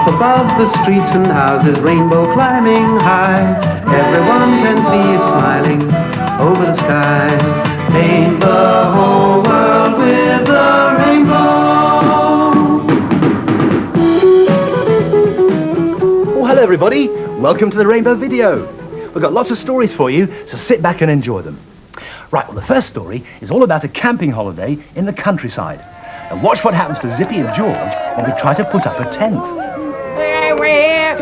Above the streets and houses, rainbow climbing high. Everyone can see it smiling over the sky. Paint the whole world with a rainbow. Well, hello everybody. Welcome to the Rainbow Video. We've got lots of stories for you, so sit back and enjoy them. Right, well, the first story is all about a camping holiday in the countryside. And watch what happens to Zippy and George when we try to put up a tent. We're here!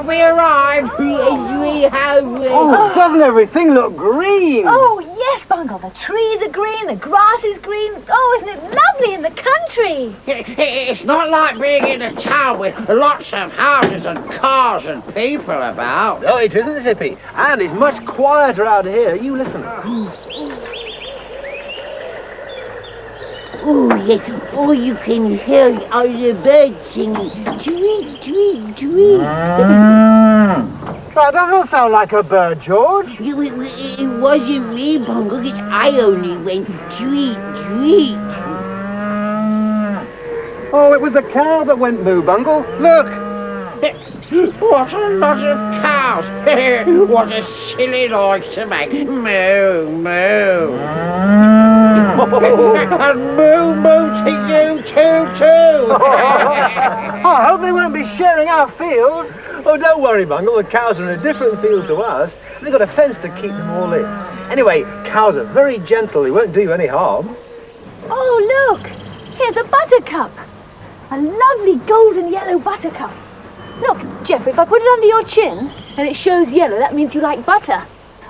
We arrived! Yes, we have! Oh, doesn't everything look green? Oh, yes, Bungle. The trees are green, the grass is green. Oh, isn't it lovely in the country? It's not like being in a town with lots of houses and cars and people about. No, it isn't, Zippy. And it's much quieter out here. You listen. Oh, yes. All you can hear are the birds singing. Tweet, tweet, tweet. That doesn't sound like a bird, George. It wasn't me, Bungle. I only went tweet, tweet. Oh, it was a cow that went moo, Bungle. Look. What a lot of cows. What a silly noise to make. Moo, moo. And moo moo to you too. I hope they won't be sharing our field. Oh, don't worry, Bungle. The cows are in a different field to us. They've got a fence to keep them all in. Anyway, cows are very gentle. They won't do you any harm. Oh, look. Here's a buttercup. A lovely golden yellow buttercup. Look, Geoffrey, if I put it under your chin and it shows yellow, that means you like butter.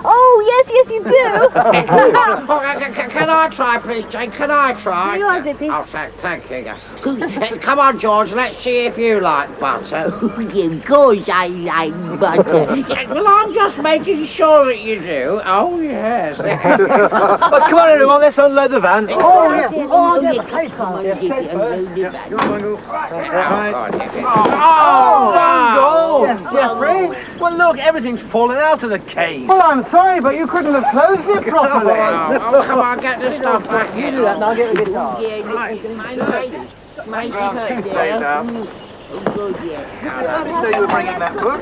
Oh, yes, you do. Can I try, please, Jane? Can I try? You are, Zippy. Oh, thank you. Come on, George, let's see if you like butter. Of course I like butter. Well, I'm just making sure that you do. Oh, yes. Well, come on, everyone, let's unload the van. Oh, yes. Oh, yes. Come on, Zippy, unload the van. Oh, yes, Geoffrey. Well, look, everything's fallen out of the case. Well, I'm sorry, but you couldn't have closed it properly. Oh, come on, get the stuff back. You do that and I'll get the guitar. My Stay out. Oh, good, yeah. I didn't know you were bringing that book.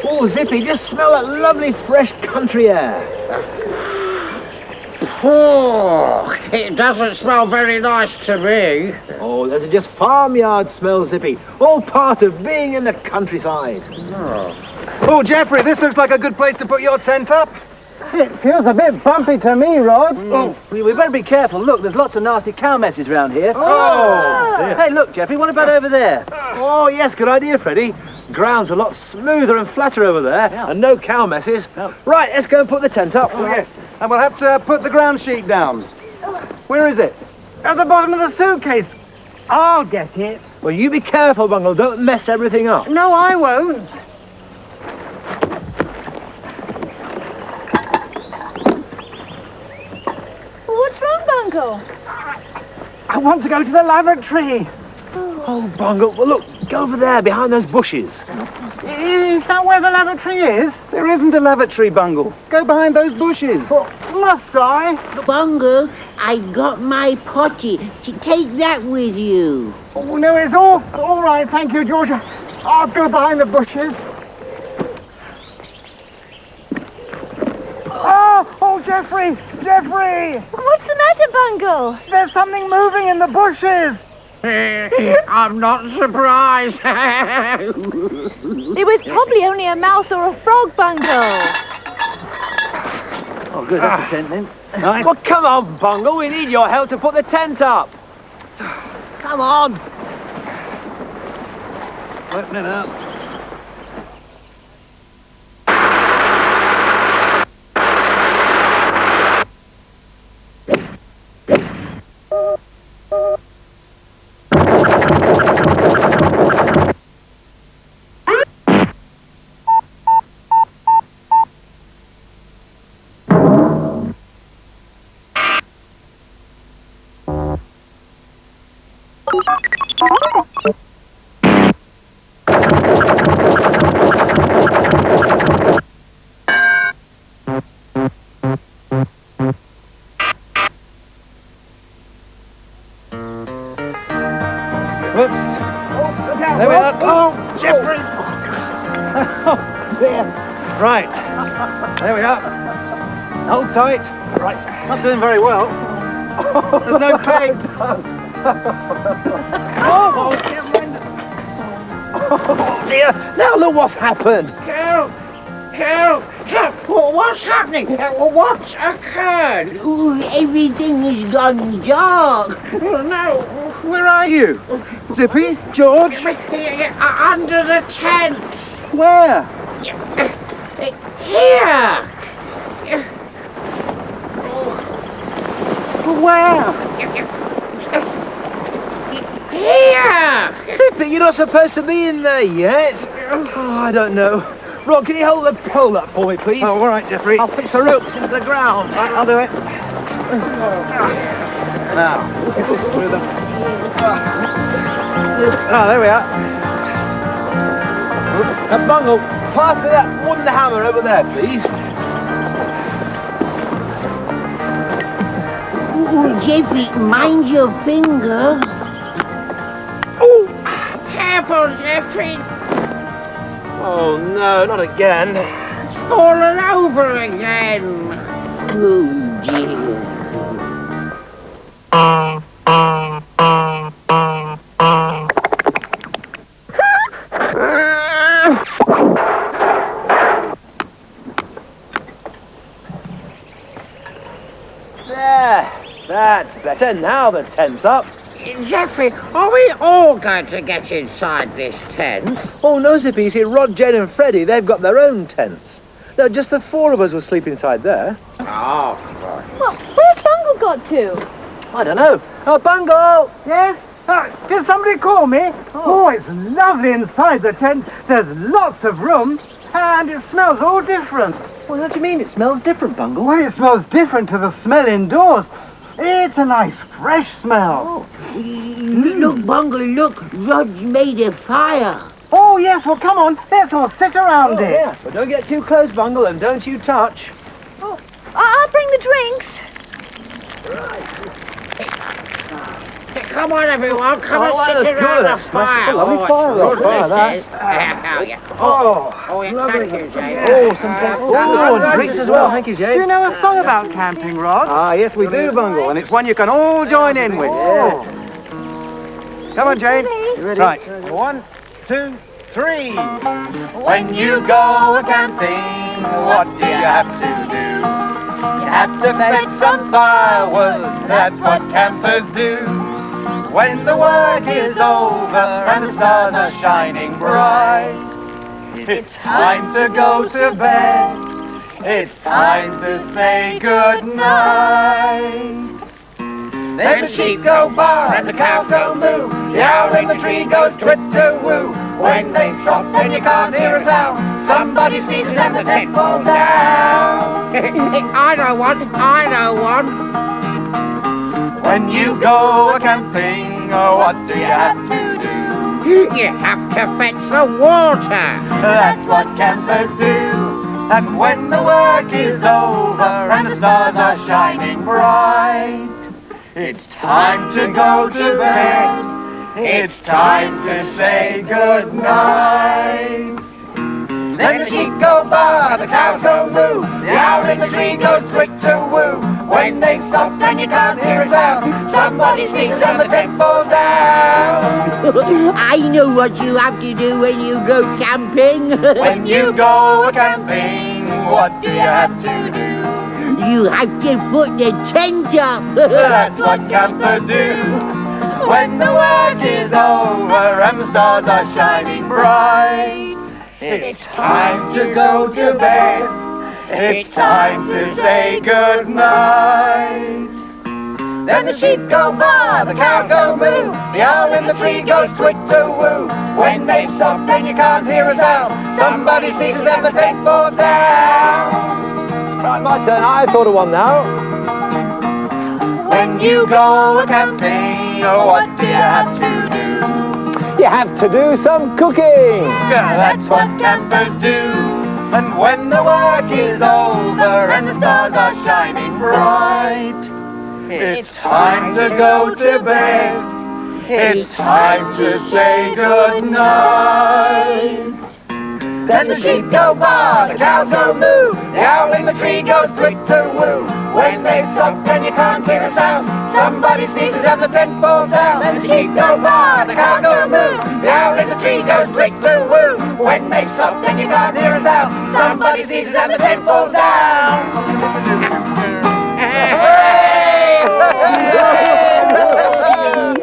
Oh, Zippy, just smell that lovely fresh country air. Oh, it doesn't smell very nice to me. Oh, those are just farmyard smells, Zippy. All part of being in the countryside. Oh, Geoffrey, this looks like a good place to put your tent up. It feels a bit bumpy to me, Rod. Oh, we better be careful. Look, there's lots of nasty cow messes around here. Oh! Hey, look, Geoffrey, what about over there? Oh, yes, good idea, Freddie. Ground's a lot smoother and flatter over there, and no cow messes. Right, let's go and put the tent up. Oh, yes. And we'll have to put the ground sheet down. Where is it? At the bottom of the suitcase. I'll get it. Well, you be careful, Bungle. Don't mess everything up. No, I won't. What's wrong, Bungle? I want to go to the lavatory. Oh, Bungle, well, look, go over there behind those bushes. Is that where the lavatory is? There isn't a lavatory, Bungle. Go behind those bushes. Well, must I? Bungle, I got my potty. Take that with you. Oh, no, it's all right, thank you, George. I'll go behind the bushes. Oh, Geoffrey! What's the matter, Bungle? There's something moving in the bushes. I'm not surprised. It was probably only a mouse or a frog, Bungle. Oh, good, that's the tent then. Nice. Well, come on, Bungle, we need your help to put the tent up. Come on. Open it up. Whoops. There we are. Oh, Jeffrey. Right. There we are. Hold tight. Right. Not doing very well. There's no pegs. Oh dear. Now look what's happened. Cal! What's happening? What's occurred? Ooh, everything has gone dark. No, Where are you? Zippy? George? under the tent. Where? Here. Where? Here. Zippy, you're not supposed to be in there yet. Oh, I don't know. Rob, can you hold the pole up for me, please? Oh, all right, Jeffrey. I'll fix the ropes into the ground. I'll do it. Now, get this through them. There we are. Now, Bungle, pass me that wooden hammer over there, please. Ooh, Jeffy, mind your finger. Careful, Jeffrey. Oh, no, not again. It's fallen over again. Oh, dear. There, that's better. Now the tent's up. Jeffrey, are we all going to get inside this tent? Oh, no, Zippy. You see, Rod, Jane and Freddie, they've got their own tents. No, just the four of us will sleep inside there. Oh, Well, where's Bungle got to? I don't know. Oh, Bungle! Yes? Did somebody call me? Oh, it's lovely inside the tent. There's lots of room, and it smells all different. Well, what do you mean it smells different, Bungle? Well, it smells different to the smell indoors. It's a nice, fresh smell. Look, Bungle, look. Rod's made a fire. Oh, yes, well, come on. Let's all sit around it. Yeah, but don't get too close, Bungle, and don't you touch. Oh, I'll bring the drinks. come on, everyone. Come Oh, and that's sit around good. the That's fire. a lovely it's fire, good, fire, that. this is. Oh, yeah, thank you, Jane. Oh, and drinks as well. Thank you, Do you Jane. know a song about camping, Rod? Ah, yes, we do, Bungle, and it's one you can all join in with. Come on, Jane. Ready? Right. 1, 2, 3. When you go camping, what do you have to do? You have to fetch some firewood, that's what campers do. When the work is over and the stars are shining bright, it's time to go to bed, it's time to say good night. Then the sheep go bar and the cows go moo, the owl in the tree goes twit-to-woo. When they stop then you can't hear a sound, somebody sneezes and the tent falls down. I know one. When you go a-camping, what do you have to do? You have to fetch the water. That's what campers do. And when the work is over and the stars are shining bright, it's time to go to bed, it's time to say good night. Then the sheep go baa, the cows go moo, the owl in the tree goes twit-to-woo. When they've stopped and you can't hear a sound, somebody sneezes and the tent falls down. I know what you have to do when you go camping. When you go camping, what do you have to do? You have to put the tent up. That's what campers do. When the work is over and the stars are shining bright, it's time to go to bed, it's time to say good night. Then the sheep go baa, the cows go moo, the owl in the tree goes twit-to-woo. When they've stopped then you can't hear a sound, somebody sneezes and the tent falls down. Right, my turn. I've thought of one now. When you go camping, what do you have to do? you have to do some cooking. That's what campers do. And when the work is over and the stars are shining bright, it's time to go to bed. It's time to say good night. Then the sheep go baa, the cows go moo, the owl in the tree goes tweet-to-woo. When they stop and you can't hear a sound, somebody sneezes and the tent falls down. Then the sheep go baa, the cows go moo, the owl in the tree goes tweet-to-woo. When they stop and you can't hear a sound, somebody sneezes and the tent falls down.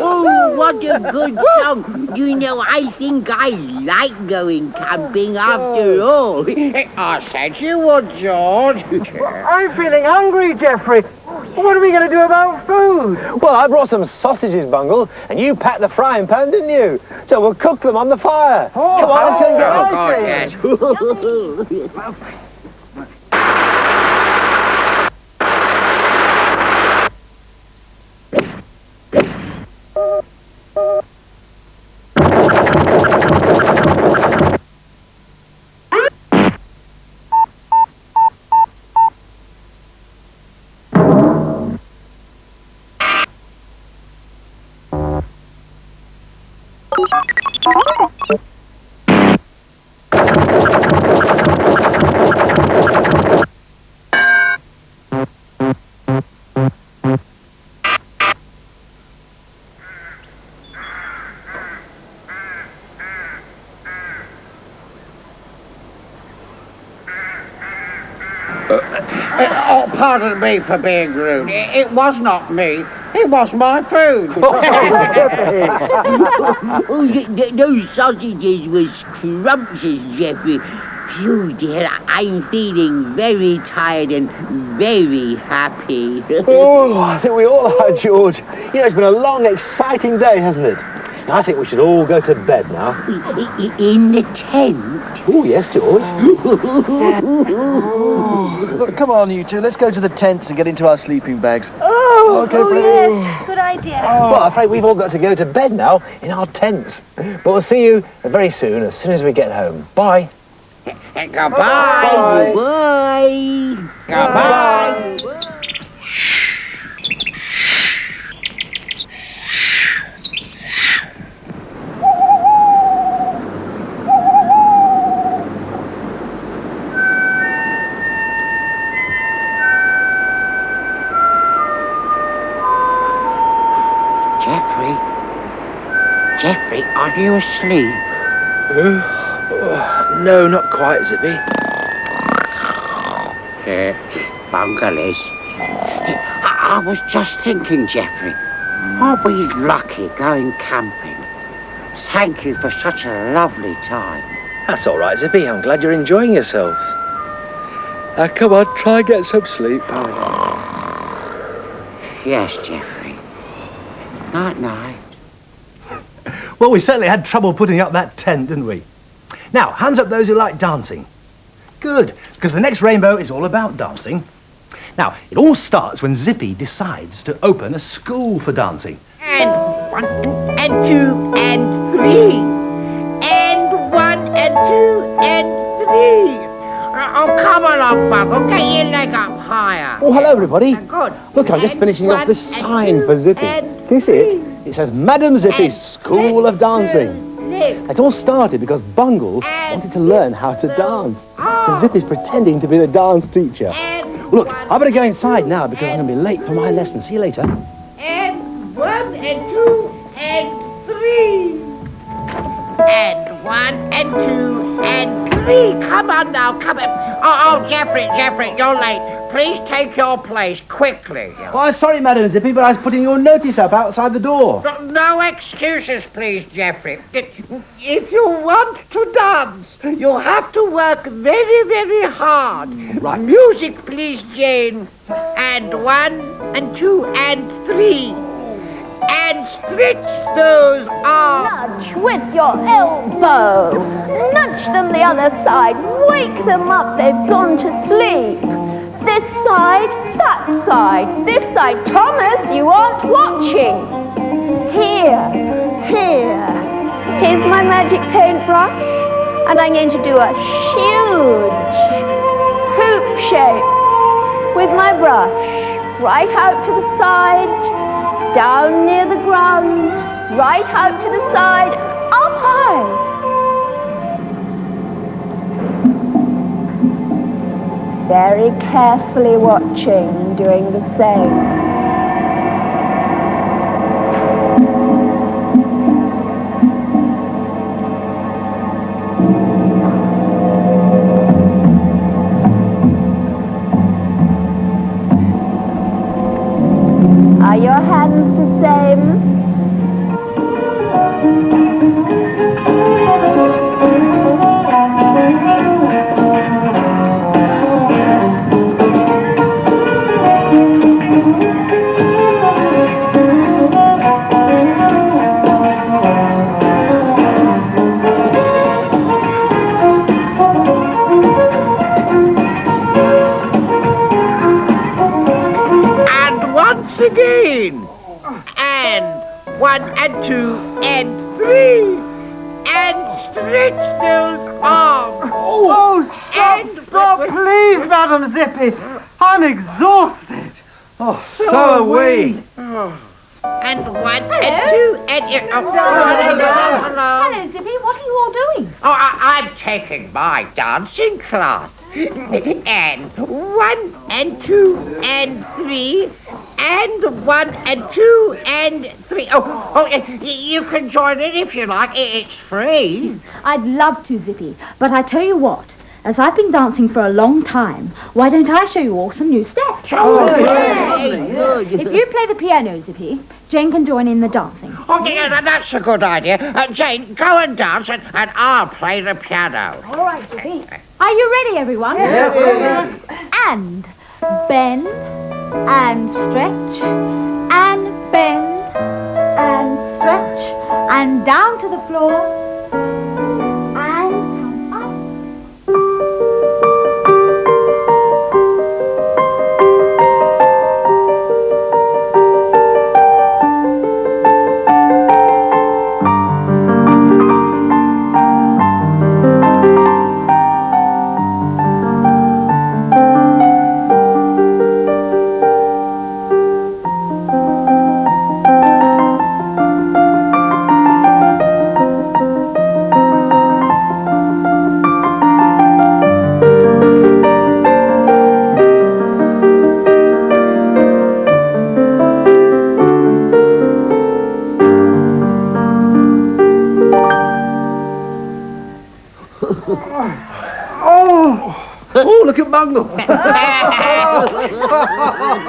Oh, what a good song. You know, I think I like going camping after all. I said you would, George. I'm feeling hungry, Geoffrey. What are we going to do about food? Well, I brought some sausages, Bungle, and you packed the frying pan, didn't you? So we'll cook them on the fire. Come on, let's go and get Oh, God, yes. Oh, pardon me for being rude. It was not me. It was my food. Those sausages were scrumptious, Geoffrey. Phew, dear, I'm feeling very tired and very happy. Oh, I think we all are, George. You know, it's been a long, exciting day, hasn't it? I think we should all go to bed now. In the tent? Oh, yes, George. Look, come on, you two. Let's go to the tents and get into our sleeping bags. Oh, yes. Good idea. Well, I'm afraid we've all got to go to bed now in our tents. But we'll see you very soon as we get home. Bye. Goodbye. Goodbye. Goodbye. Geoffrey, are you asleep? No, not quite, Zippy. Bungle is. I was just thinking, Geoffrey, aren't we lucky going camping? Thank you for such a lovely time. That's all right, Zippy. I'm glad you're enjoying yourselves. Now, come on, try and get some sleep. Yes, Geoffrey. Night-night. Well, we certainly had trouble putting up that tent, didn't we? Now, hands up those who like dancing. Good, because the next rainbow is all about dancing. Now, it all starts when Zippy decides to open a school for dancing. And 1 and 2 and 3. And 1 and 2 and 3. Oh, come along, Bungle. Get your leg up higher. Oh, hello, everybody. Good. Look, I'm just finishing off this sign for Zippy. Can you see it? It says, Madam Zippy's School of Dancing. It all started because Bungle wanted to learn how to dance. So Zippy's pretending to be the dance teacher. Look, I better go inside now because I'm going to be late for my lesson. See you later. And 1 and 2 and 3. And 1 and 2 and 3. Come on now, come on. Oh, Geoffrey, you're late. Please take your place quickly. Oh, I'm sorry, Madam Zippy, but I was putting your notice up outside the door. No excuses, please, Geoffrey. If you want to dance, you have to work very, very hard. Right. Music, please, Jane. And 1 and 2 and 3. And stretch those arms. Nudge with your elbow. Nudge them the other side. Wake them up, they've gone to sleep. This side, that side, this side. Thomas, you aren't watching. Here, here, Here's my magic paintbrush, and I'm going to do a huge hoop shape with my brush. Right out to the side, down near the ground, right out to the side, up high. Very carefully watching and doing the same. Are your hands the same? Again, and 1 and 2 and 3, and stretch those arms. Oh, stop, please, Madam Zippy. I'm exhausted. Oh, so are we. And 1 and 2 and... hello. Hello, Zippy. What are you all doing? Oh, I'm taking my dancing class. And 1 and 2 and 3, and 1 and 2 and 3. Oh, you can join in if you like. It's free. I'd love to, Zippy, but I tell you what, as I've been dancing for a long time, why don't I show you all some new steps? Oh, yeah. If you play the piano, Zippy, Jane can join in the dancing. Oh, yeah, that's a good idea. Jane, go and dance, and I'll play the piano. All right, Zippy. Are you ready, everyone? Yes. And bend and stretch and bend and stretch and down to the floor and come up. Oh, look at Bungle.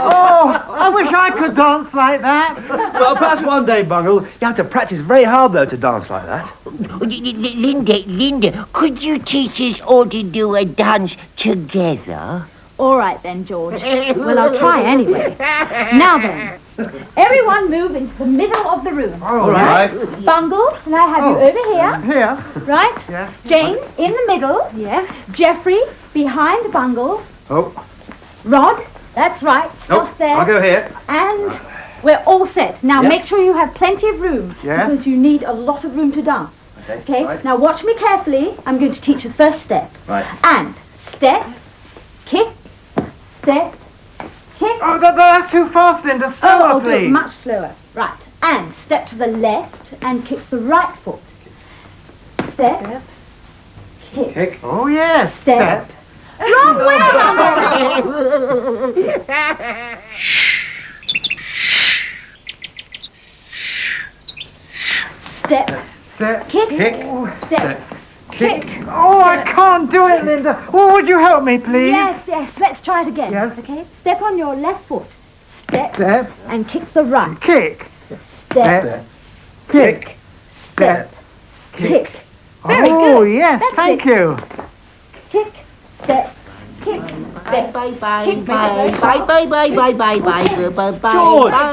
Oh, I wish I could dance like that. Well, perhaps one day, Bungle. You have to practice very hard, though, to dance like that. Linda, could you teach us all to do a dance together? All right then, George. Well, I'll try anyway. Now then, everyone move into the middle of the room. All right. Bungle, can I have you over here? Here. Right? Yes. Jane, in the middle. Yes. Jeffrey, behind Bungle. Oh. Rod, that's right. Just there. I'll go here. And we're all set. Now, Yep. make sure you have plenty of room. Yes. Because you need a lot of room to dance. Okay? Right. Now, watch me carefully. I'm going to teach the first step. Right. And step, kick, step, kick. Oh, that's too fast, Linda. Slower, Oh, do it please. much slower. Right. And step to the left and kick the right foot. Step. Kick. Kick. Oh, yes. Step. Wrong way, Bungle. Step. Step. Kick. Kick. Step. Kick. Oh, I can't do it, Linda. Oh, would you help me, please? Yes, yes. Let's try it again. Yes. Okay. Step on your left foot. Step. Step. And kick the right. Kick. Step. Kick. Step. Kick. Very Oh, good. yes. That's Thank it. you. Kick. Step. Kick. Step. Bye. Kick. George,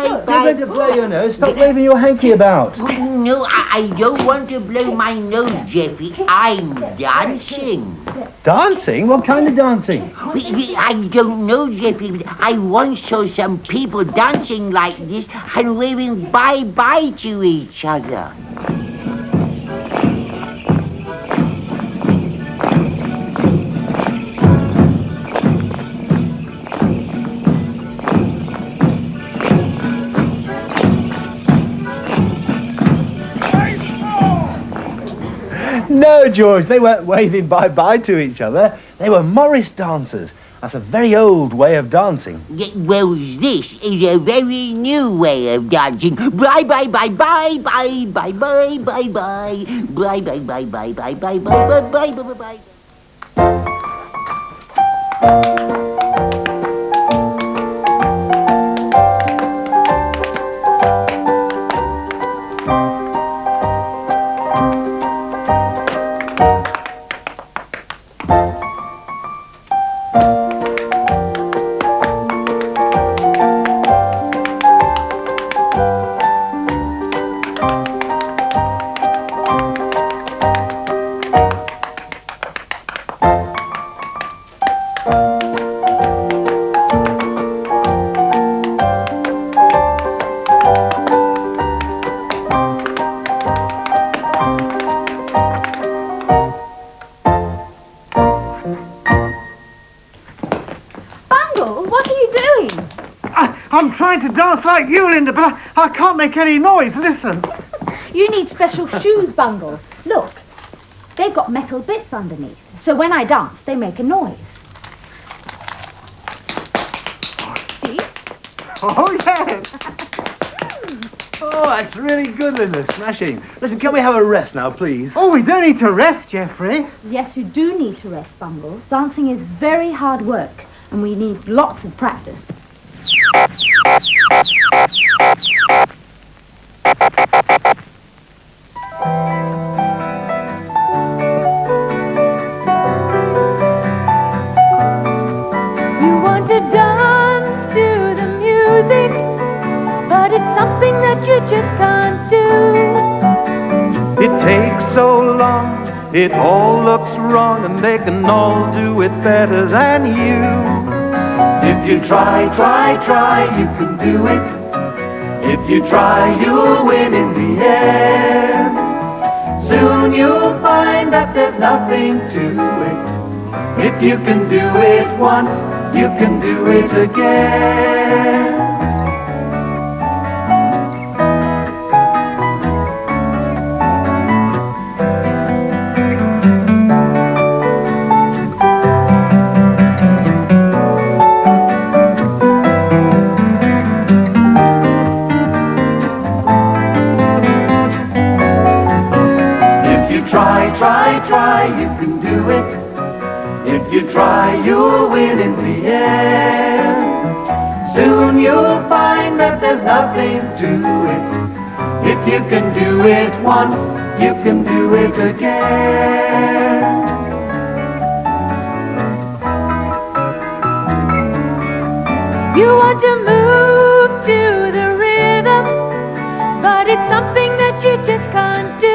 you're going to blow your nose. Stop waving your hanky about. No, I don't want to blow my nose, Jeffy. I'm dancing. Dancing? What kind of dancing? I don't know, Jeffy, but I once saw some people dancing like this and waving bye-bye to each other. No, George, they weren't waving bye-bye to each other. They were Morris dancers. That's a very old way of dancing. Well, this is a very new way of dancing. Bye bye bye bye bye bye bye bye bye bye bye bye bye bye bye bye bye bye bye bye. I'm trying to dance like you, Linda, but I can't make any noise. Listen. You need special shoes, Bungle. Look, they've got metal bits underneath, so when I dance, they make a noise. See? Oh, yes. Oh, that's really good, Linda. Smashing. Listen, can we have a rest now, please? Oh, we don't need to rest, Geoffrey. Yes, you do need to rest, Bungle. Dancing is very hard work, and we need lots of practice. You want to dance to the music, but it's something that you just can't do. It takes so long, it all looks wrong, and they can all do it better than you. If you try, you can do it. If you try, you'll win in the end. Soon you'll find that there's nothing to it. If you can do it once, you can do it again. Try, you can do it. If you try, you'll win in the end. Soon you'll find that there's nothing to it. If you can do it once, you can do it again. You want to move to the rhythm, but it's something that you just can't do.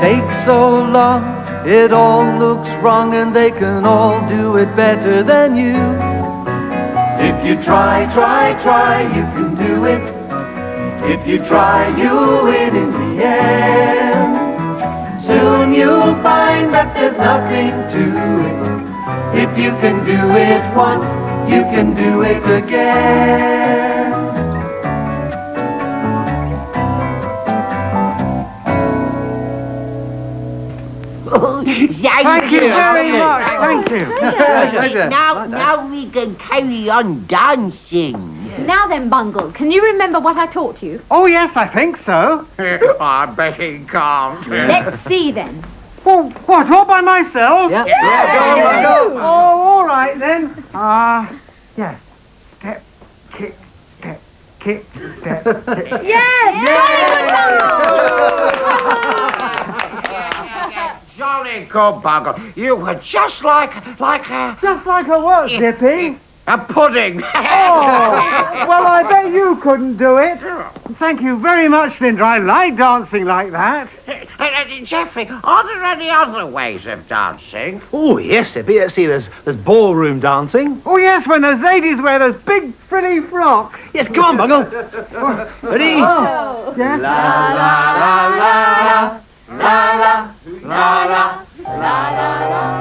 Takes so long, it all looks wrong, and they can all do it better than you. If you try, you can do it. If you try, you'll win in the end. Soon you'll find that there's nothing to it. If you can do it once, you can do it again. Thank you very much. Thank you. Now we can carry on dancing. Now then, Bungle, can you remember what I taught you? Oh, yes, I think so. I bet he can't. Let's see then. Well, what, all by myself? Yeah. Go. Oh, all right then. Yes. Step, kick, step, kick, step, kick. Jolly good, Bungle. You were just like a... Just like a what, Zippy? A pudding. Oh, well, I bet you couldn't do it. Thank you very much, Linda. I like dancing like that. Geoffrey, are there any other ways of dancing? Oh, yes, Zippy. Let's see, there's ballroom dancing. Oh, yes, when those ladies wear those big frilly frocks. Yes, come on, Bungle. Ready? Oh, yes. La la la la la la la la la la la.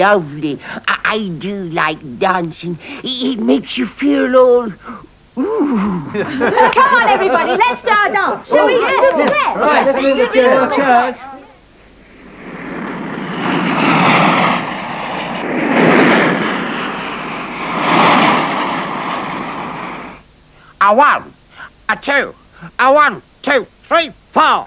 lovely. I do like dancing. It makes you feel all... Ooh. Come on, everybody, let's start our dance. Shall we? Yeah. Right, let's do the chairs. A 1, a 2, a 1, 2, 3, 4.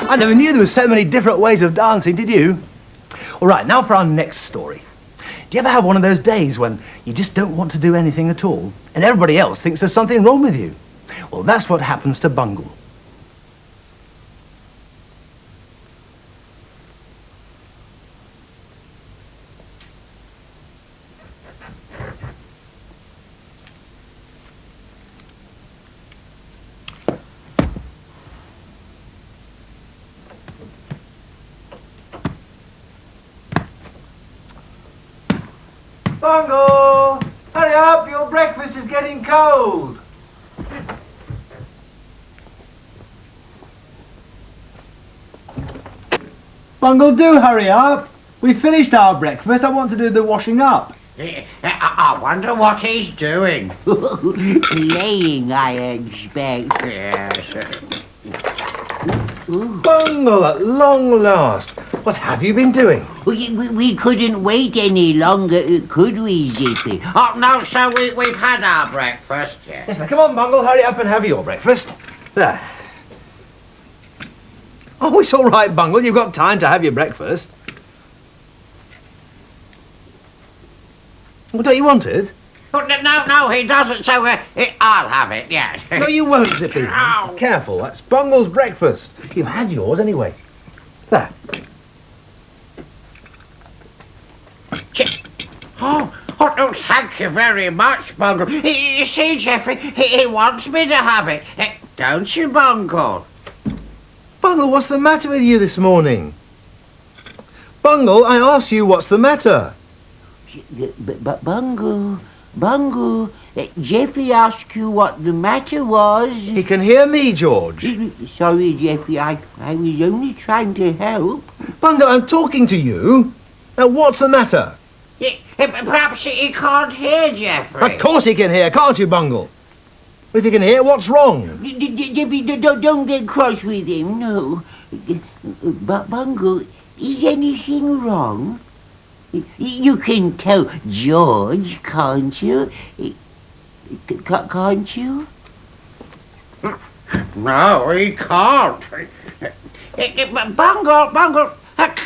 I never knew there were so many different ways of dancing, did you? All right, now for our next story. Do you ever have one of those days when you just don't want to do anything at all, and everybody else thinks there's something wrong with you? Well, that's what happens to Bungle. Bungle! Hurry up, your breakfast is getting cold. Bungle, do hurry up. We finished our breakfast. I want to do the washing up. I wonder what he's doing. Playing, I expect. Yes. Bungle, at long last. What have you been doing? We couldn't wait any longer, could we, Zippy? Oh, no, so we've had our breakfast. Yes, now come on, Bungle, hurry up and have your breakfast. There. Oh, it's all right, Bungle. You've got time to have your breakfast. Well, don't you want it? Oh, no, he doesn't, so I'll have it, yes. No, you won't, Zippy. Ow. Careful, that's Bungle's breakfast. You've had yours anyway. There. Oh, thank you very much, Bungle. You see, Geoffrey, he wants me to have it. Don't you, Bungle? Bungle, what's the matter with you this morning? Bungle, I asked you what's the matter. But Bungle, Geoffrey asked you what the matter was. He can hear me, George. Sorry, Geoffrey, I was only trying to help. Bungle, I'm talking to you. Now, what's the matter? Perhaps he can't hear, Geoffrey. Of course he can hear, can't you, Bungle? If he can hear, what's wrong? Geoffrey, don't get cross with him, no. But Bungle, is anything wrong? You can tell George, can't you? Can't you? No, he can't. Bungle,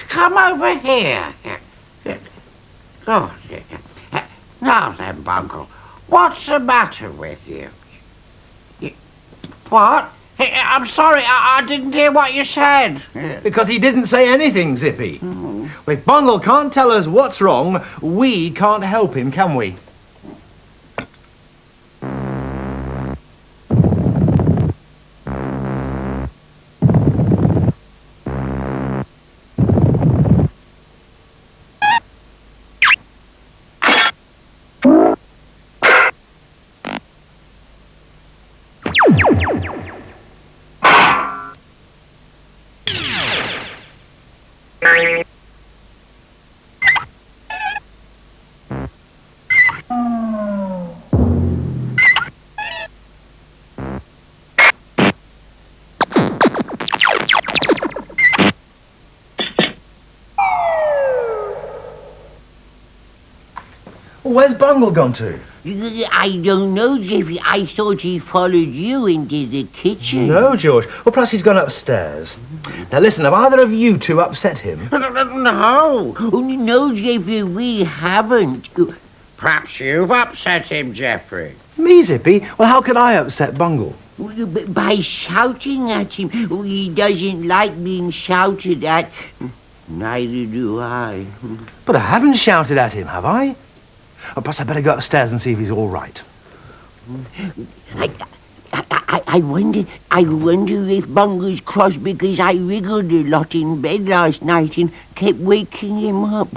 come over here. Oh, now then, Bungle, what's the matter with you? What? I'm sorry, I didn't hear what you said. Because he didn't say anything, Zippy. If Bungle can't tell us what's wrong, we can't help him, can we? where's Bungle gone to? I don't know, Jeffrey. I thought he followed you into the kitchen. No, George. Well, perhaps he's gone upstairs. Now, listen, have either of you two upset him? No, Jeffrey, we haven't. Perhaps you've upset him, Geoffrey. Me, Zippy? Well, how could I upset Bungle? By shouting at him. He doesn't like being shouted at. Neither do I. But I haven't shouted at him, have I? Oh, perhaps I better go upstairs and see if he's all right. I wonder if Bungle's cross because I wriggled a lot in bed last night and kept waking him up.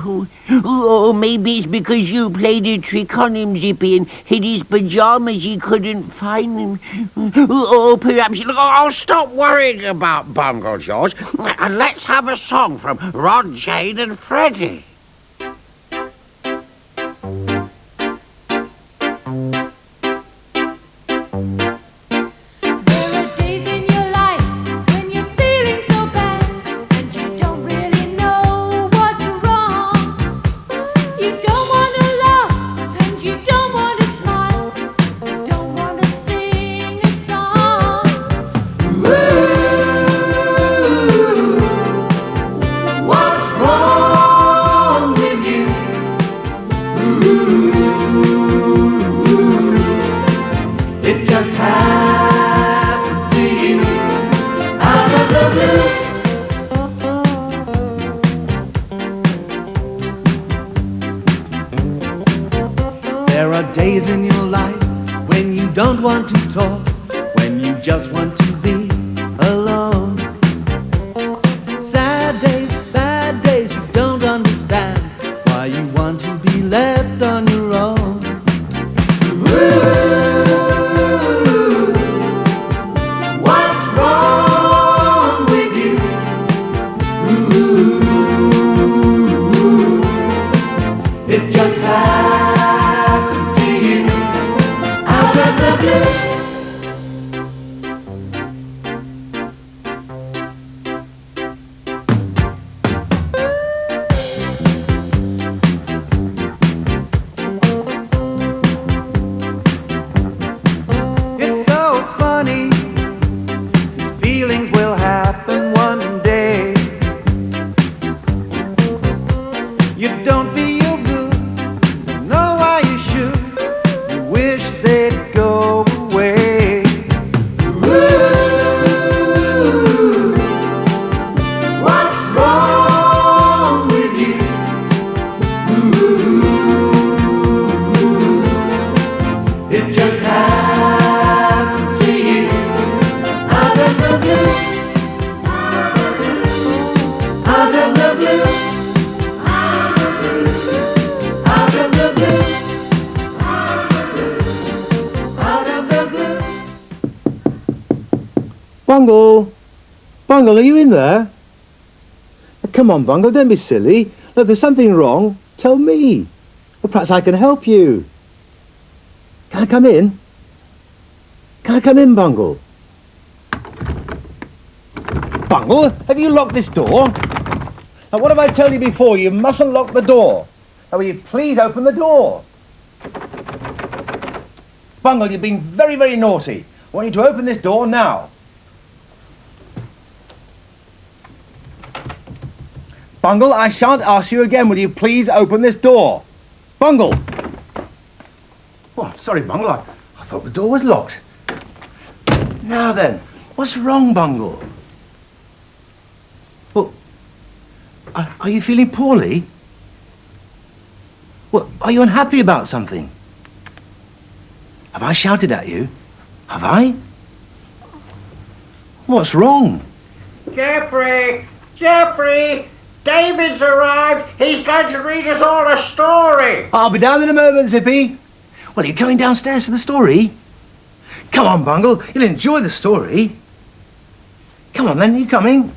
Or maybe it's because you played a trick on him, Zippy, and hid his pyjamas, he couldn't find them. Or perhaps... I'll stop worrying about Bungle, George, and let's have a song from Rod, Jane and Freddie. There are days in your life when you don't want to talk, when you just want to be alone. Sad days, bad days, you don't understand why you want to be left on your own. What's wrong with you? It just happens to you out of the blue. It's so funny, these feelings will happen one day. You don't feel good, don't know why you should, you wish they'd go away. What's wrong with you? It just happens to you out of the blue, out of the blue, out of the blue, out of the blue. Bungle! Bungle, are you in there? Come on, Bungle, don't be silly. Look, if there's something wrong, tell me. Well, perhaps I can help you. Can I come in? Can I come in, Bungle? Bungle, have you locked this door? Now, what have I told you before? You mustn't lock the door. Now, will you please open the door? Bungle, you've been very, very naughty. I want you to open this door now. Bungle, I shan't ask you again. Will you please open this door? Bungle! Oh, sorry, Bungle. I thought the door was locked. Now then, what's wrong, Bungle? Well, are you feeling poorly? Well, are you unhappy about something? Have I shouted at you? Have I? What's wrong? Geoffrey! Geoffrey! David's arrived. He's going to read us all a story. I'll be down in a moment, Zippy. Well, are you coming downstairs for the story? Come on, Bungle. You'll enjoy the story. Come on, then. You coming?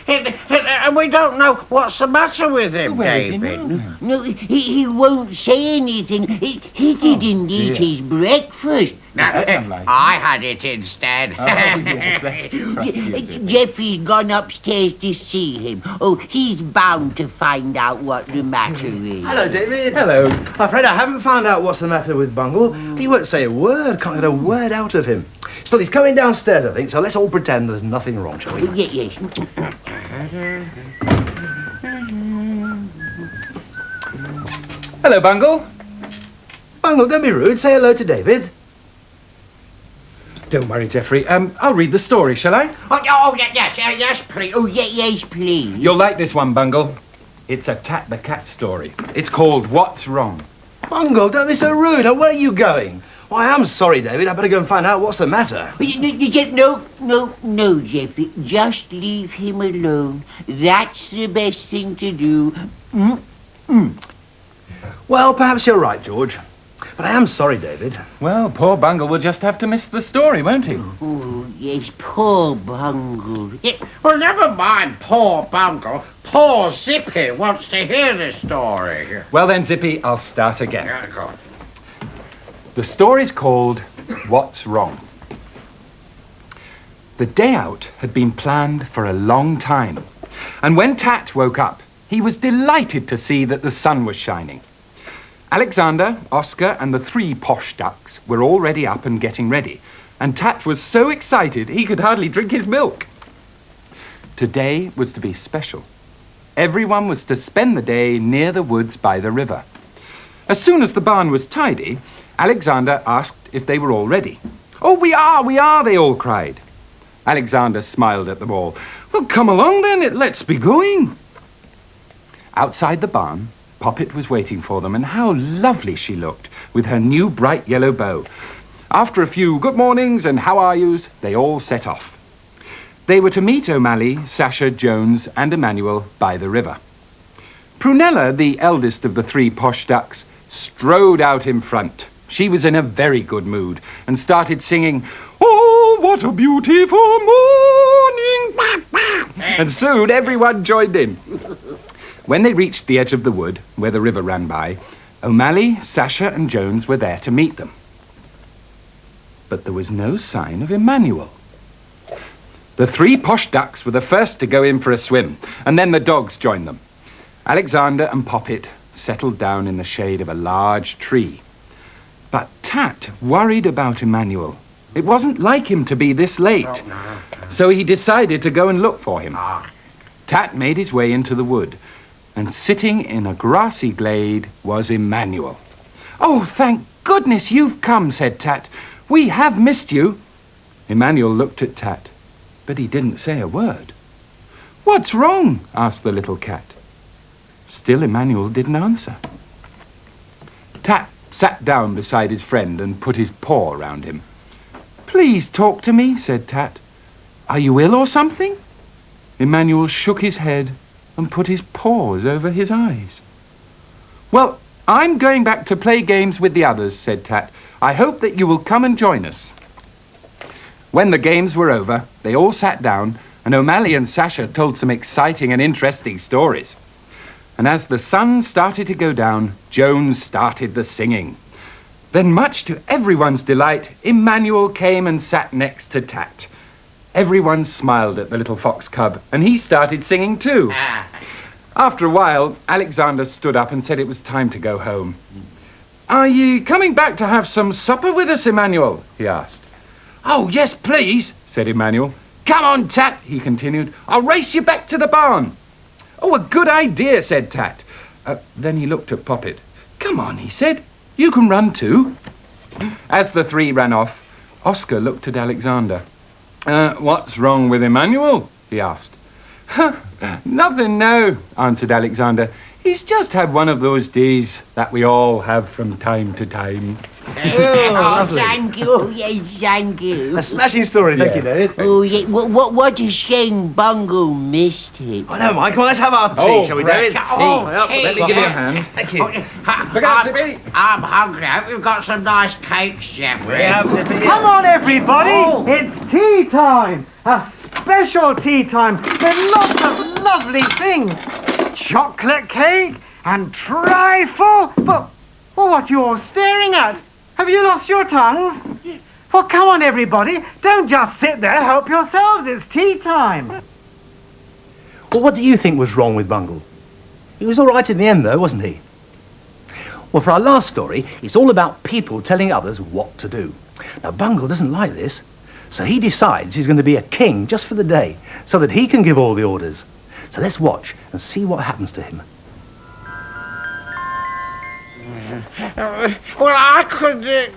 And we don't know what's the matter with him, Where is he David. now? No, he won't say anything. He didn't eat his breakfast. That's unlikely. I had it instead. Oh, yes, that's prosecuted. Geoffrey's gone upstairs to see him. Oh, he's bound to find out what the matter is. Hello, David. Hello. I'm afraid I haven't found out what's the matter with Bungle. He won't say a word. Can't get a word out of him. Still, he's coming downstairs, I think, so let's all pretend there's nothing wrong, shall we? Yes. Hello, Bungle. Bungle, don't be rude. Say hello to David. Don't worry, Geoffrey. I'll read the story, shall I? Yes, please. Oh, yes, please. You'll like this one, Bungle. It's a Tat the Cat story. It's called What's Wrong. Bungle, don't be so rude. Now, where are you going? Well, I am sorry, David. I better go and find out what's the matter. No, Geoffrey. Just leave him alone. That's the best thing to do. Well, perhaps you're right, George. But I am sorry, David. Well, poor Bungle will just have to miss the story, won't he? Oh, yes, poor Bungle. Well, never mind poor Bungle. Poor Zippy wants to hear the story. Well then, Zippy, I'll start again. Yeah, go. The story's called What's Wrong. The day out had been planned for a long time, and when Tat woke up, he was delighted to see that the sun was shining. Alexander, Oscar, and the 3 posh ducks were already up and getting ready, and Tat was so excited he could hardly drink his milk. Today was to be special. Everyone was to spend the day near the woods by the river. As soon as the barn was tidy, Alexander asked if they were all ready. "Oh, we are, they all cried. Alexander smiled at them all. "Well, come along then, let's be going." Outside the barn, Poppet was waiting for them, and how lovely she looked with her new bright yellow bow. After a few good mornings and how are yous, they all set off. They were to meet O'Malley, Sasha, Jones, and Emmanuel by the river. Prunella, the eldest of the 3 posh ducks, strode out in front. She was in a very good mood and started singing, "Oh, what a beautiful morning!" And soon everyone joined in. When they reached the edge of the wood, where the river ran by, O'Malley, Sasha, and Jones were there to meet them. But there was no sign of Emmanuel. The 3 posh ducks were the first to go in for a swim, and then the dogs joined them. Alexander and Poppet settled down in the shade of a large tree. But Tat worried about Emmanuel. It wasn't like him to be this late, so he decided to go and look for him. Tat made his way into the wood, and sitting in a grassy glade was Emmanuel. "Oh, thank goodness you've come," said Tat. "We have missed you." Emmanuel looked at Tat, but he didn't say a word. "What's wrong?" asked the little cat. Still Emmanuel didn't answer. Tat sat down beside his friend and put his paw around him. "Please talk to me," said Tat. "Are you ill or something?" Emmanuel shook his head and put his paws over his eyes. "Well, I'm going back to play games with the others," said Tat. "I hope that you will come and join us." When the games were over, they all sat down, and O'Malley and Sasha told some exciting and interesting stories. And as the sun started to go down, Jones started the singing. Then, much to everyone's delight, Emmanuel came and sat next to Tat. Everyone smiled at the little fox cub, and he started singing too. After a while, Alexander stood up and said it was time to go home. "Are ye coming back to have some supper with us, Emmanuel?" he asked. "Oh, yes, please," said Emmanuel. "Come on, Tat," he continued. "I'll race you back to the barn." "Oh, a good idea," said Tat. Then he looked at Poppet. "Come on," he said. "You can run too." As the 3 ran off, Oscar looked at Alexander. "What's wrong with Emmanuel?" he asked. "Nothing now," answered Alexander. "He's just had one of those days that we all have from time to time." Lovely. Thank you. Yes, thank you. A smashing story, thank you, David. Oh, yeah. What a shame Bungle missed it. Oh, no, Mike, come on, let's have our tea, shall we, David? Let me give you a hand. Thank you. Look out, Zippy. I'm hungry. I hope you've got some nice cakes, Geoffrey. Come on, everybody! It's tea time! A special tea time with lots of lovely things. Chocolate cake and trifle. But what you're staring at? Have you lost your tongues? Well, come on, everybody. Don't just sit there. Help yourselves. It's tea time. Well, what do you think was wrong with Bungle? He was all right in the end, though, wasn't he? Well, for our last story, it's all about people telling others what to do. Now, Bungle doesn't like this, so he decides he's going to be a king just for the day, so that he can give all the orders. So let's watch and see what happens to him. Well, I could...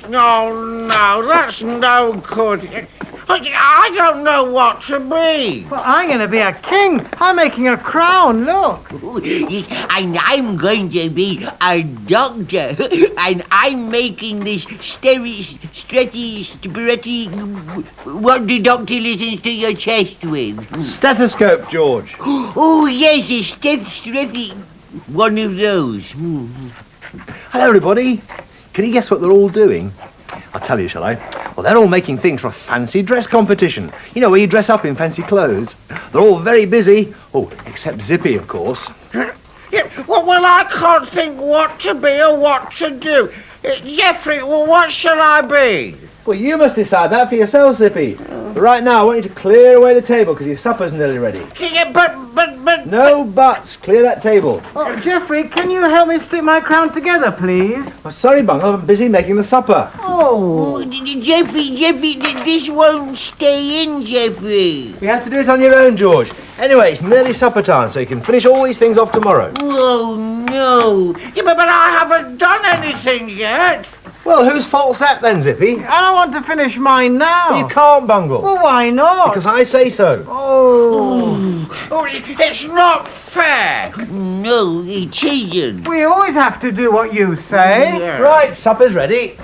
No, that's no good. I don't know what to be. Well, I'm going to be a king. I'm making a crown, look. And I'm going to be a doctor. And I'm making this what the doctor listens to your chest with. Stethoscope, George. Oh, yes, a stethoscope. One of those. Hello, everybody. Can you guess what they're all doing? I'll tell you, shall I? Well, they're all making things for a fancy dress competition. You know, where you dress up in fancy clothes. They're all very busy. Oh, except Zippy, of course. Yeah, well, I can't think what to be or what to do. Geoffrey, well, what shall I be? Well, you must decide that for yourself, Zippy. But right now, I want you to clear away the table because your supper's nearly ready. Yeah, but... No buts. Clear that table. Oh, Geoffrey, can you help me stick my crown together, please? Oh, sorry, Bungle. I'm busy making the supper. Oh, Geoffrey, this won't stay in, Geoffrey. You have to do it on your own, George. Anyway, it's nearly supper time, so you can finish all these things off tomorrow. Oh, no. Yeah, but I haven't done anything yet. Well, whose fault's that then, Zippy? I want to finish mine now. Well, you can't, Bungle. Well, why not? Because I say so. Oh, it's not fair. No, it isn't. We always have to do what you say. Yeah. Right, supper's ready.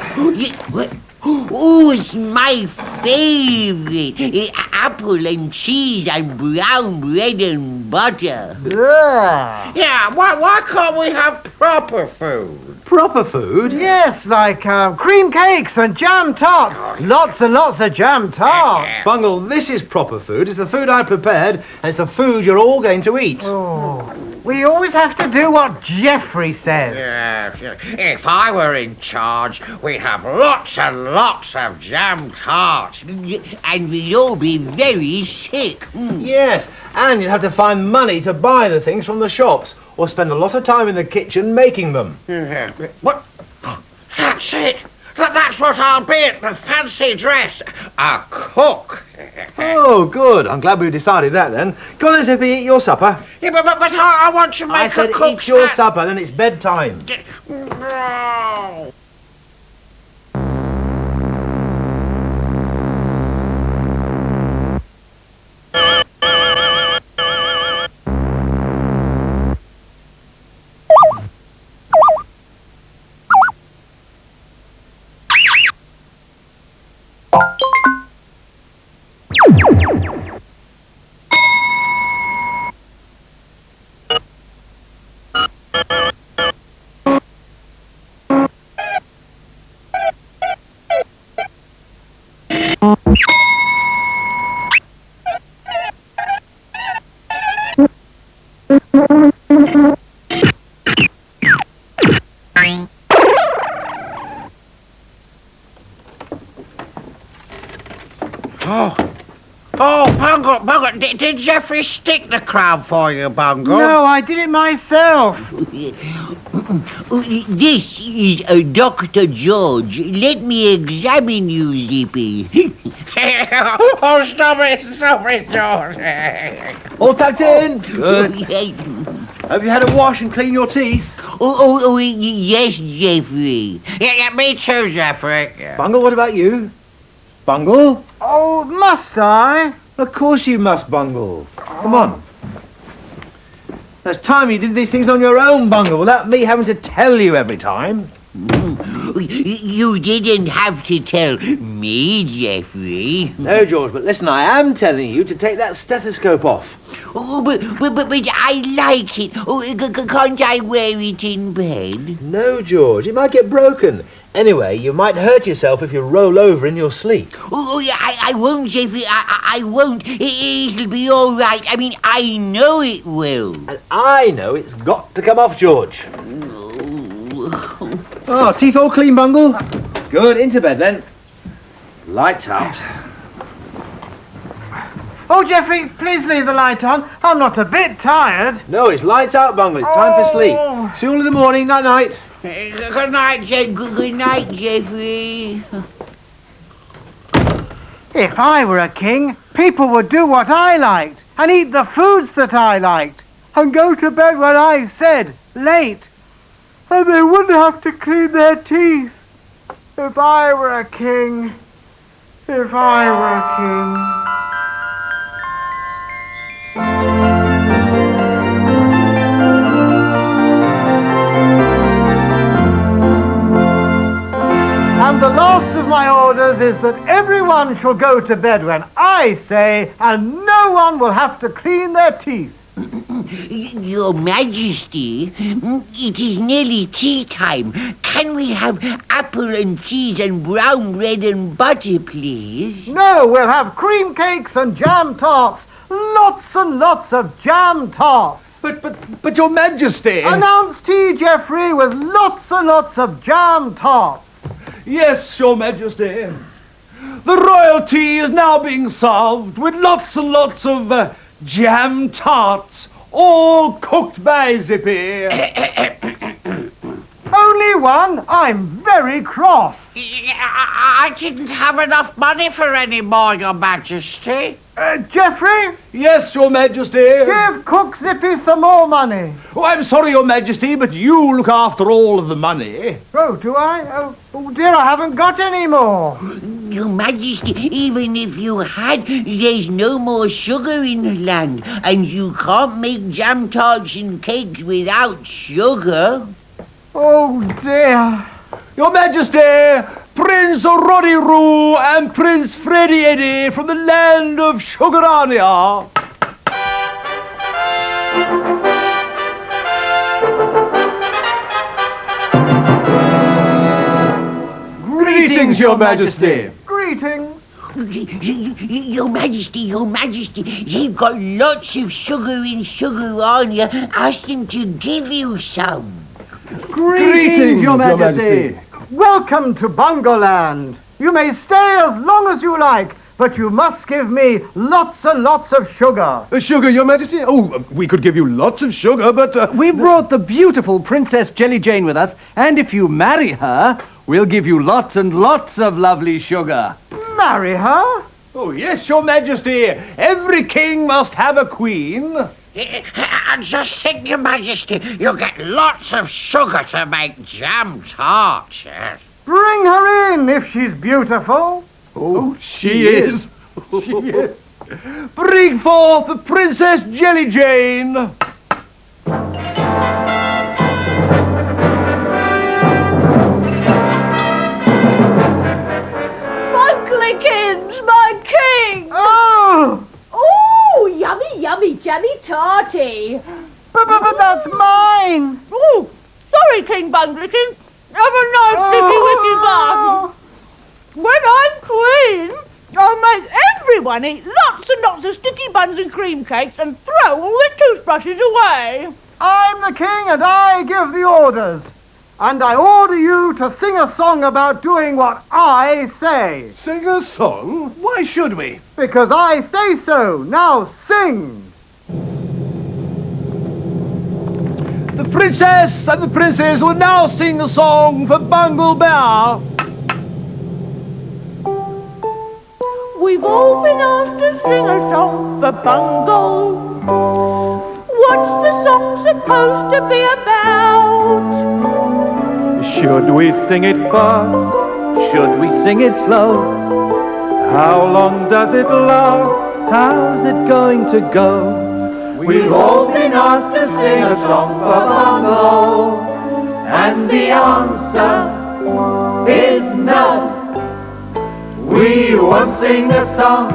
Oh, it's my favourite. Apple and cheese and brown bread and butter. Ugh. Yeah, why can't we have proper food? Proper food? Yes, like cream cakes and jam tarts. Lots and lots of jam tarts. Bungle, this is proper food. It's the food I prepared, and it's the food you're all going to eat. Oh, we always have to do what Geoffrey says. Yeah. If I were in charge, we'd have lots and lots of jam tarts. And we'd all be very sick. Yes, and you'd have to find money to buy the things from the shops, or spend a lot of time in the kitchen making them. Yeah. What? That's it. That's what I'll be at the fancy dress. A cook. Oh, good. I'm glad we decided that then. Go on then, Zippy, eat your supper. Yeah, but I want to make I said a cook's eat your hat. supper, then it's bedtime. No. Bungle, did Geoffrey stick the crown for you, Bungle? No, I did it myself. This is Dr. George. Let me examine you, Zippy. Oh, stop it, George. All tucked in? Good. Have you had a wash and clean your teeth? Yes, Geoffrey. Yeah, me too, Geoffrey. Yeah. Bungle, what about you? Bungle? Oh, must I? Of course you must, Bungle. Come on. It's time you did these things on your own, Bungle, without me having to tell you every time. You didn't have to tell me, Geoffrey. No, George, but listen, I am telling you to take that stethoscope off. Oh, but I like it. Oh, can't I wear it in bed? No, George, it might get broken. Anyway, you might hurt yourself if you roll over in your sleep. Oh, yeah, I won't, Geoffrey. I won't. It'll be all right. I mean, I know it will. And I know it's got to come off, George. Oh, teeth all clean, Bungle? Good, into bed then. Lights out. Oh, Geoffrey, please leave the light on. I'm not a bit tired. No, it's lights out, Bungle. It's time for sleep. See you all in the morning. Night-night. Good night, good night, Geoffrey. If I were a king, people would do what I liked and eat the foods that I liked and go to bed when I said, late. And they wouldn't have to clean their teeth. If I were a king. If I were a king. And the last of my orders is that everyone shall go to bed when I say, and no one will have to clean their teeth. Your Majesty, it is nearly tea time. Can we have apple and cheese and brown bread and butter, please? No, we'll have cream cakes and jam tarts. Lots and lots of jam tarts. But Your Majesty... Announce tea, Geoffrey, with lots and lots of jam tarts. Yes, Your Majesty. The royalty is now being served with lots and lots of jam tarts, all cooked by Zippy. Only one? I'm very cross. I didn't have enough money for any more, Your Majesty. Geoffrey? Yes, Your Majesty. Give Cook Zippy some more money. Oh, I'm sorry, Your Majesty, but you look after all of the money. Oh, do I? Oh dear, I haven't got any more. Your Majesty, even if you had, there's no more sugar in the land, and you can't make jam tarts and cakes without sugar. Oh dear. Your Majesty, Prince Roddy Roo and Prince Freddie Eddie from the land of Sugarania. Greetings, Your Majesty. Greetings. Your Majesty, they've got lots of sugar in Sugarania. Ask them to give you some. Greetings, Your Majesty. Welcome to Bungoland. You may stay as long as you like, but you must give me lots and lots of sugar. Sugar, Your Majesty? Oh, we could give you lots of sugar, but... We brought the beautiful Princess Jelly Jane with us, and if you marry her, we'll give you lots and lots of lovely sugar. Marry her? Oh, yes, Your Majesty. Every king must have a queen. And just think, Your Majesty, you'll get lots of sugar to make jam tarts, yes. Bring her in if she's beautiful. Oh, she is. She is. Bring forth the Princess Jelly Jane. Bunglekins, my king! Oh! Oh, yummy, yummy, jammy tarty. But that's mine. Oh, sorry, King Bunglikin. Have a nice sticky wicky bath. When I'm queen, I'll make everyone eat lots and lots of sticky buns and cream cakes and throw all the toothbrushes away. I'm the king and I give the orders. And I order you to sing a song about doing what I say. Sing a song? Why should we? Because I say so. Now sing. The princess and the princes will now sing a song for Bungle Bear. We've all been asked to sing a song for Bungle. What's the song supposed to be about? Should we sing it fast? Should we sing it slow? How long does it last? How's it going to go? We've all been asked to sing a song for Bungle, and the answer is no. We won't sing a song.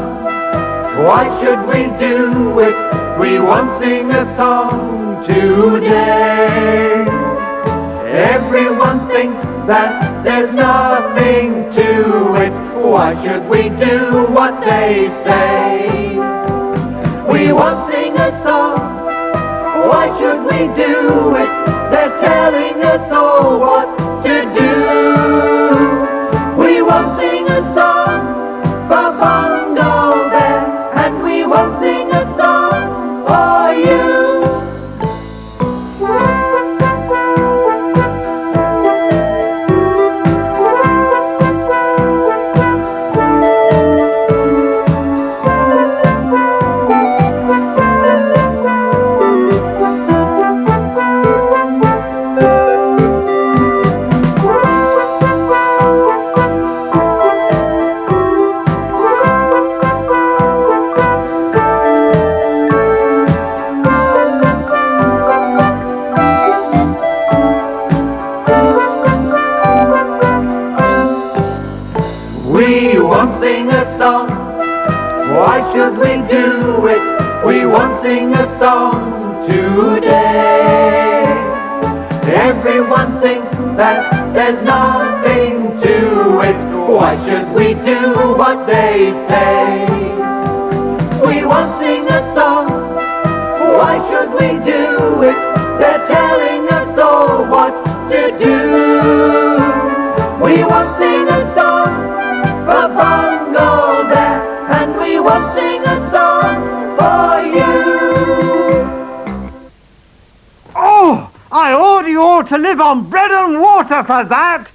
Why should we do it? We won't sing a song today. Everyone thinks that there's nothing to it. Why should we do what they say? We won't sing a song. Why should we do it? They're telling us all what to do. won't sing a song. Why should we do it? We won't sing a song today. Everyone thinks that there's nothing to it. Why should we do what they say? We won't sing a song. Why should we do it? They're telling us all what to do. We won't sing a song for Bungle Bear, and we won't sing a song for you. Oh, I order you all to live on bread and water for that.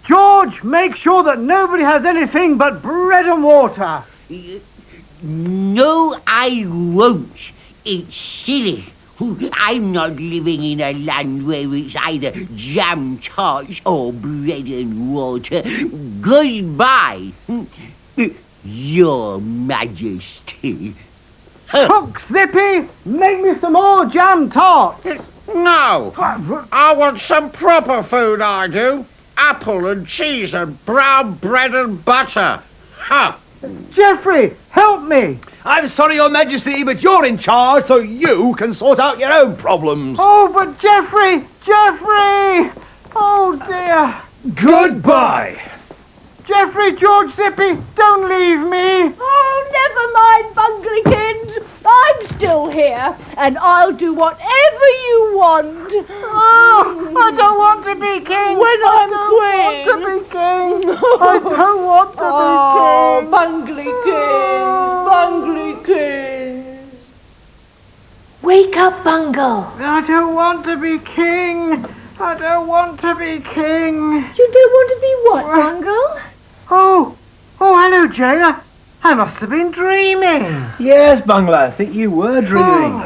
George, make sure that nobody has anything but bread and water. No, I won't. It's silly. I'm not living in a land where it's either jam tarts or bread and water. Goodbye, Your Majesty. Cook, Zippy, make me some more jam tarts. No, I want some proper food, I do. Apple and cheese and brown bread and butter. Ha! Geoffrey, help me. I'm sorry, Your Majesty, but you're in charge, so you can sort out your own problems. Oh, but Geoffrey! Oh, dear. Goodbye. Geoffrey, George, Zippy, don't leave me. Oh, never mind, Bunglykins. I'm still here, and I'll do whatever you want. Oh, I don't want to be king. When I'm queen. I don't want to be king. I don't want to be king. Bunglykins. Wake up, Bungle. I don't want to be king. I don't want to be king. You don't want to be what, Bungle? Oh, hello, Jane. I must have been dreaming. Yes, Bungle, I think you were dreaming.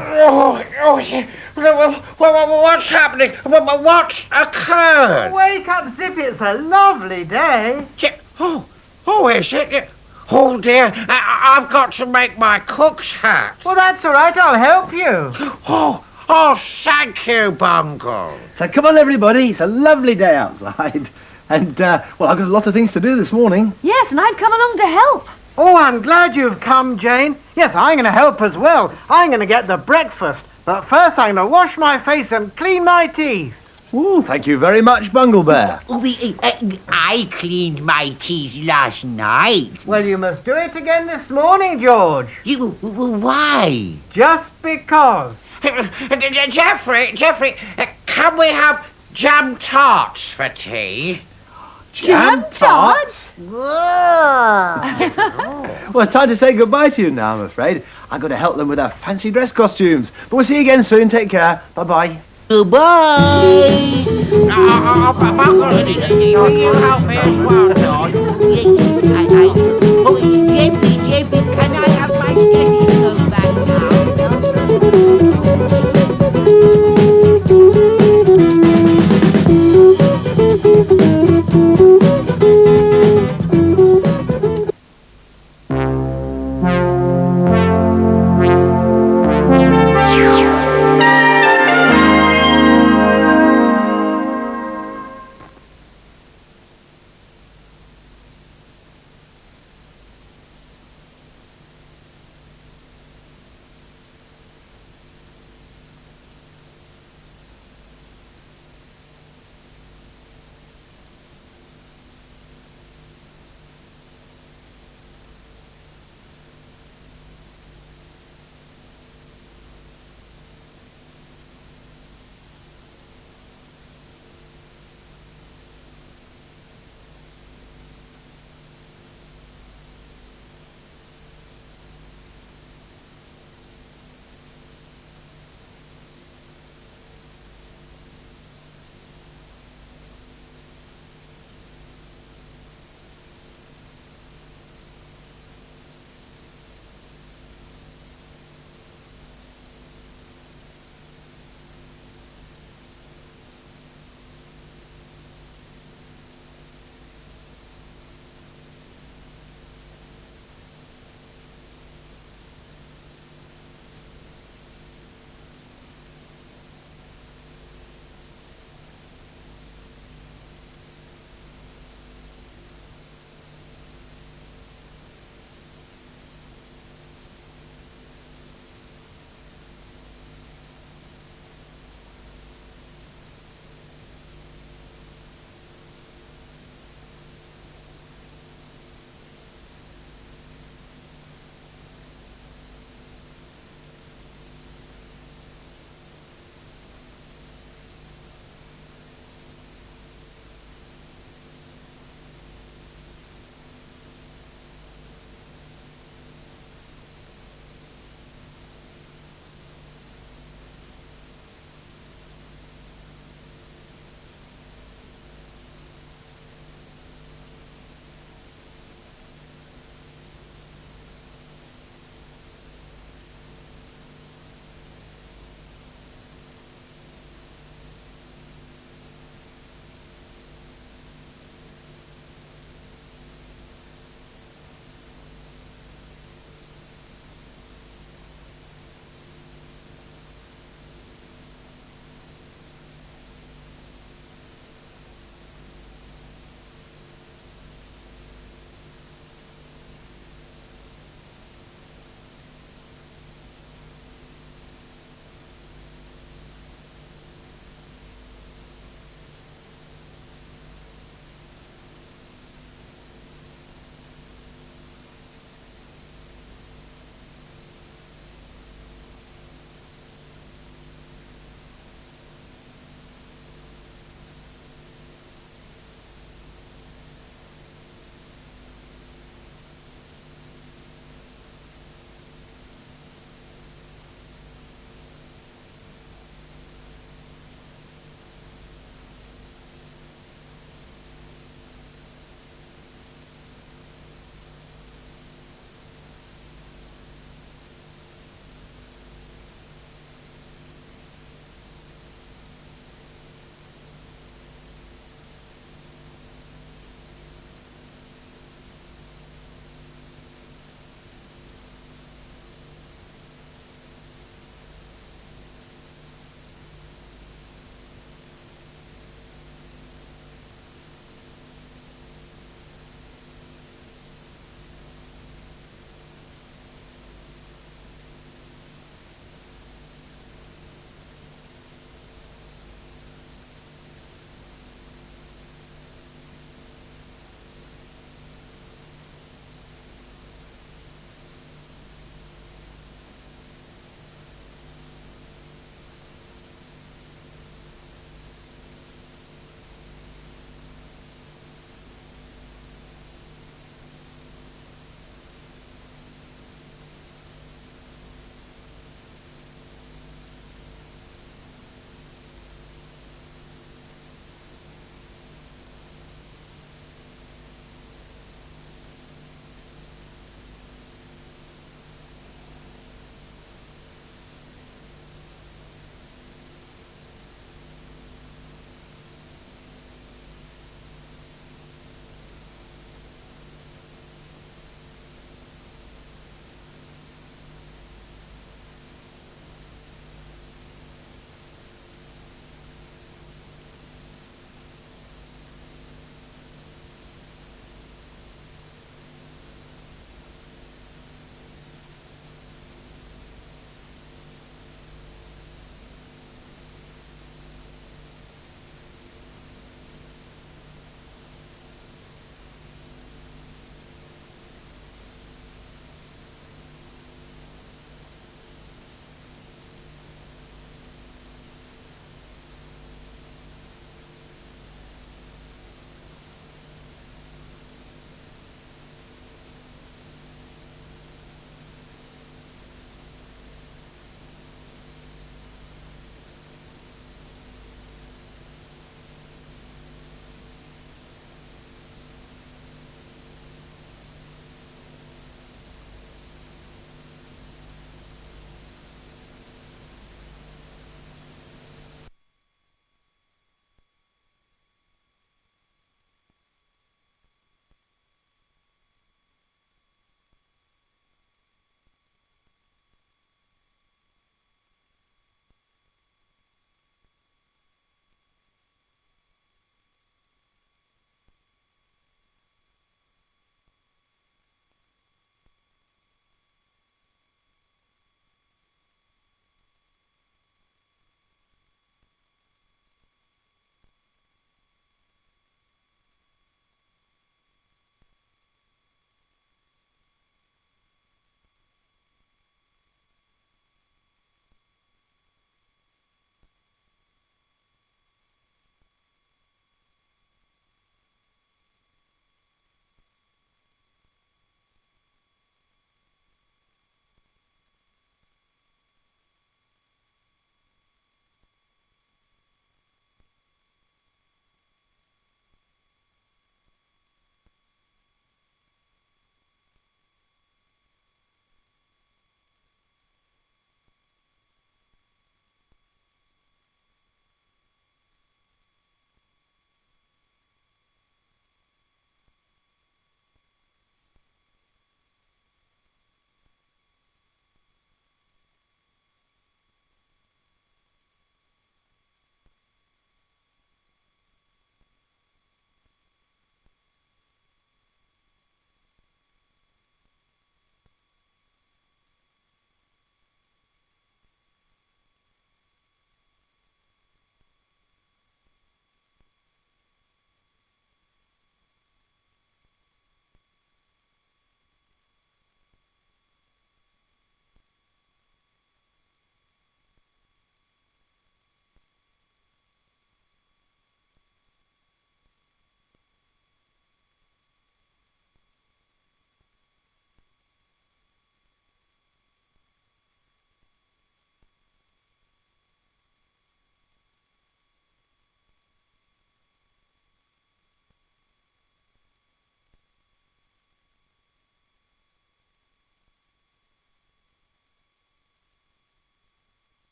What's happening? What's occurred? Wake up, Zippy. It's a lovely day. Is it? Oh dear, I've got to make my cook's hat. Well, that's all right. I'll help you. Oh, thank you, Bungle. So come on, everybody. It's a lovely day outside. And, I've got a lot of things to do this morning. Yes, and I've come along to help. Oh, I'm glad you've come, Jane. Yes, I'm going to help as well. I'm going to get the breakfast. But first I'm going to wash my face and clean my teeth. Oh, thank you very much, Bungle Bear. I cleaned my teeth last night. Well, you must do it again this morning, George. Why? Just because. Geoffrey, can we have jam tarts for tea? Jam tarts? Well, it's time to say goodbye to you now, I'm afraid. I've got to help them with their fancy dress costumes. But we'll see you again soon. Take care. Bye-bye. Goodbye. Bungle, you help me as well, George? Jeppy, can I have my stethoscope back now?